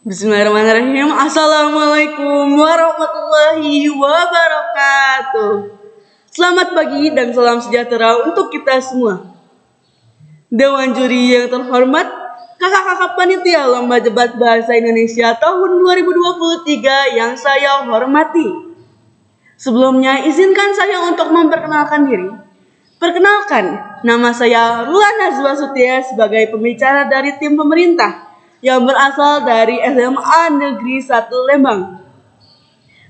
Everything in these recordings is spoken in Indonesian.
Bismillahirrahmanirrahim. Assalamualaikum warahmatullahi wabarakatuh. Selamat pagi dan salam sejahtera untuk kita semua. Dewan juri yang terhormat, kakak-kakak panitia Lomba Debat Bahasa Indonesia tahun 2023 yang saya hormati. Sebelumnya izinkan saya untuk memperkenalkan diri. Perkenalkan, nama saya Rulan Nazwa Sutia sebagai pembicara dari tim pemerintah yang berasal dari SMA Negeri 1 Lembang.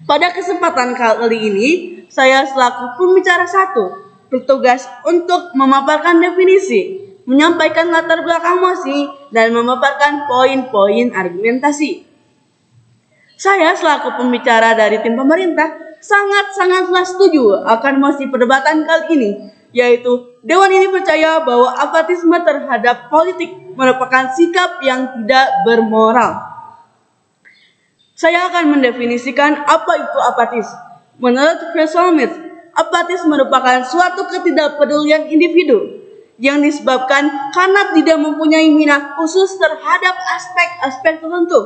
Pada kesempatan kali ini, saya selaku pembicara 1 bertugas untuk memaparkan definisi, menyampaikan latar belakang mosi, dan memaparkan poin-poin argumentasi. Saya selaku pembicara dari tim pemerintah sangat-sangatlah setuju akan mosi perdebatan kali ini, yaitu Dewan ini percaya bahwa apatisme terhadap politik merupakan sikap yang tidak bermoral. Saya akan mendefinisikan apa itu apatis. Menurut Smith, apatis merupakan suatu ketidakpedulian individu yang disebabkan karena tidak mempunyai minat khusus terhadap aspek-aspek tertentu,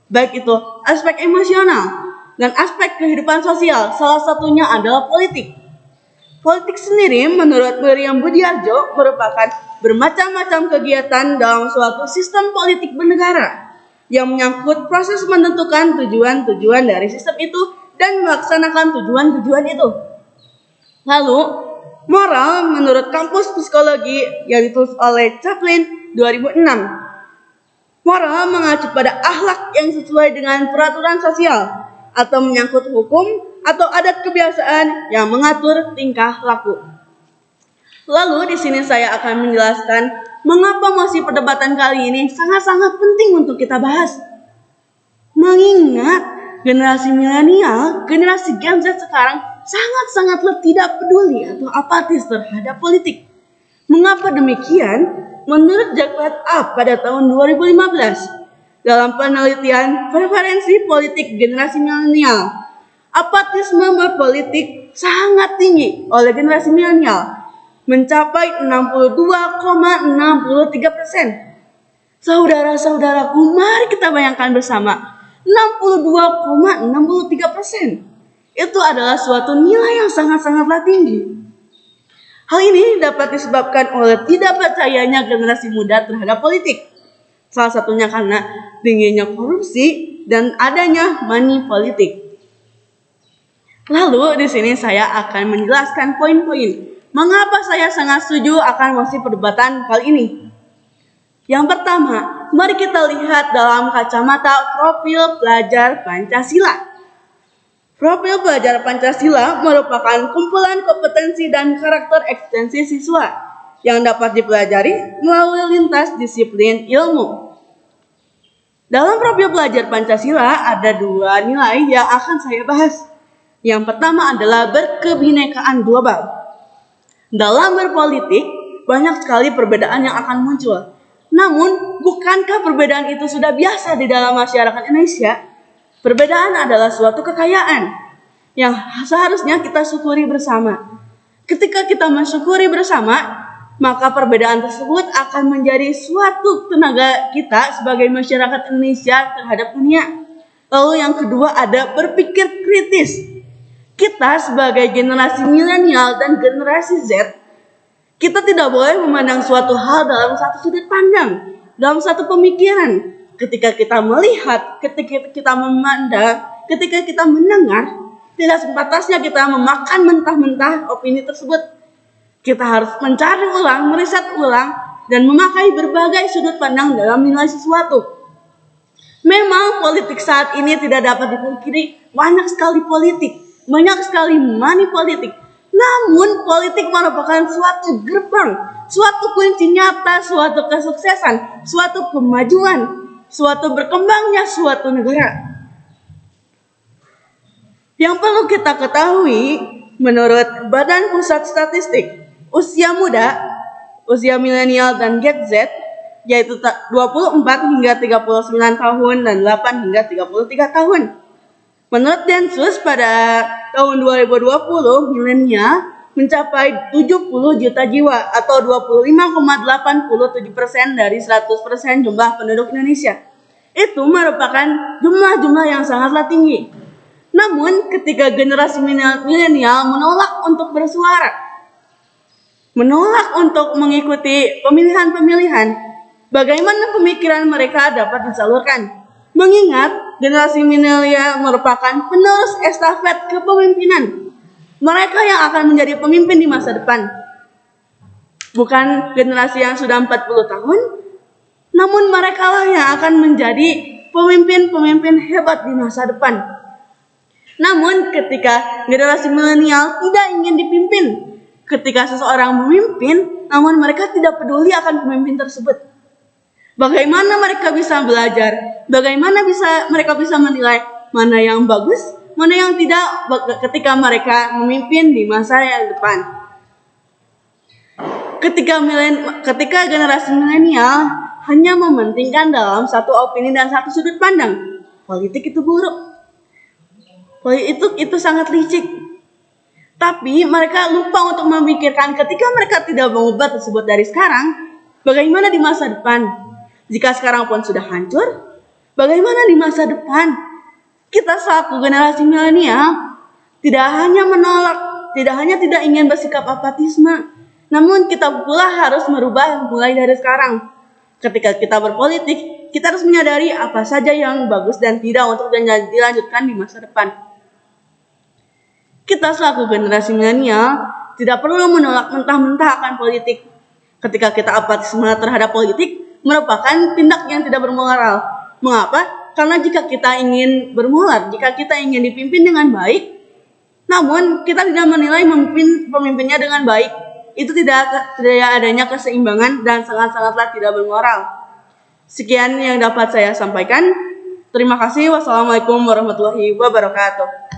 baik itu aspek emosional dan aspek kehidupan sosial, salah satunya adalah politik. Politik sendiri menurut Miriam Budiarjo merupakan bermacam-macam kegiatan dalam suatu sistem politik bernegara yang menyangkut proses menentukan tujuan-tujuan dari sistem itu dan melaksanakan tujuan-tujuan itu. Lalu, moral menurut kampus psikologi yang ditulis oleh Chaplin 2006. Moral mengacu pada akhlak yang sesuai dengan peraturan sosial atau menyangkut hukum atau adat kebiasaan yang mengatur tingkah laku. Lalu di sini saya akan menjelaskan mengapa mosi perdebatan kali ini sangat-sangat penting untuk kita bahas. Mengingat generasi milenial, generasi Gen Z sekarang sangat-sangatlah tidak peduli atau apatis terhadap politik. Mengapa demikian? Menurut Jacques Up pada tahun 2015 dalam penelitian preferensi politik generasi milenial, apatisme berpolitik sangat tinggi oleh generasi milenial, mencapai 62,63%. Saudara-saudaraku, mari kita bayangkan bersama, 62,63%. Itu adalah suatu nilai yang sangat-sangatlah tinggi. Hal ini dapat disebabkan oleh tidak percayanya generasi muda terhadap politik. Salah satunya karena tingginya korupsi dan adanya money politik. Lalu di sini saya akan menjelaskan poin-poin mengapa saya sangat setuju akan mosi perdebatan kali ini. Yang pertama, mari kita lihat dalam kacamata profil pelajar Pancasila. Profil pelajar Pancasila merupakan kumpulan kompetensi dan karakter eksistensi siswa yang dapat dipelajari melalui lintas disiplin ilmu. Dalam profil pelajar Pancasila ada dua nilai yang akan saya bahas. Yang pertama adalah berkebinekaan global. Dalam berpolitik, banyak sekali perbedaan yang akan muncul. Namun, bukankah perbedaan itu sudah biasa di dalam masyarakat Indonesia? Perbedaan adalah suatu kekayaan yang seharusnya kita syukuri bersama. Ketika kita mensyukuri bersama, maka perbedaan tersebut akan menjadi suatu tenaga kita sebagai masyarakat Indonesia terhadap dunia. Lalu yang kedua ada berpikir kritis. Kita sebagai generasi milenial dan generasi Z, kita tidak boleh memandang suatu hal dalam satu sudut pandang, dalam satu pemikiran. Ketika kita melihat, ketika kita memandang, ketika kita mendengar, tidak sepantasnya kita memakan mentah-mentah opini tersebut. Kita harus mencari ulang, meriset ulang, dan memakai berbagai sudut pandang dalam menilai sesuatu. Memang politik saat ini tidak dapat dipungkiri, banyak sekali politik, banyak sekali money politik. Namun politik merupakan suatu gerbang, suatu kunci nyata, suatu kesuksesan, suatu kemajuan, suatu berkembangnya suatu negara. Yang perlu kita ketahui, menurut Badan Pusat Statistik, usia muda, usia milenial dan Gen Z, yaitu 24 hingga 39 tahun dan 8 hingga 33 tahun. Menurut Densus pada tahun 2020, milenial mencapai 70 juta jiwa atau 25,87% dari 100% jumlah penduduk Indonesia. itu merupakan jumlah-jumlah yang sangatlah tinggi. Namun ketika generasi milenial menolak untuk bersuara, menolak untuk mengikuti pemilihan-pemilihan, bagaimana pemikiran mereka dapat disalurkan? Mengingat generasi milenial merupakan penerus estafet kepemimpinan. Mereka yang akan menjadi pemimpin di masa depan. Bukan generasi yang sudah 40 tahun, namun mereka lah yang akan menjadi pemimpin-pemimpin hebat di masa depan. Namun ketika generasi milenial tidak ingin dipimpin, ketika seseorang memimpin, namun mereka tidak peduli akan pemimpin tersebut, bagaimana mereka bisa belajar? Bagaimana mereka bisa menilai mana yang bagus, mana yang tidak ketika mereka memimpin di masa yang depan? Ketika generasi milenial hanya mementingkan dalam satu opini dan satu sudut pandang, politik itu buruk. Politik itu sangat licik. Tapi mereka lupa untuk memikirkan ketika mereka tidak mengubah tersebut dari sekarang, bagaimana di masa depan? Jika sekarang pun sudah hancur, bagaimana di masa depan? Kita selaku generasi milenial tidak hanya menolak, tidak ingin bersikap apatisme, namun kita pula harus merubah mulai dari sekarang. Ketika kita berpolitik, kita harus menyadari apa saja yang bagus dan tidak untuk dilanjutkan di masa depan. Kita selaku generasi milenial tidak perlu menolak mentah-mentah akan politik. Ketika kita apatisme terhadap politik, merupakan tindak yang tidak bermoral. Mengapa? Karena jika kita ingin bermoral, jika kita ingin dipimpin dengan baik, namun kita tidak menilai pemimpinnya dengan baik, itu tidak adanya keseimbangan dan sangat-sangatlah tidak bermoral. Sekian yang dapat saya sampaikan. Terima kasih. Wassalamualaikum warahmatullahi wabarakatuh.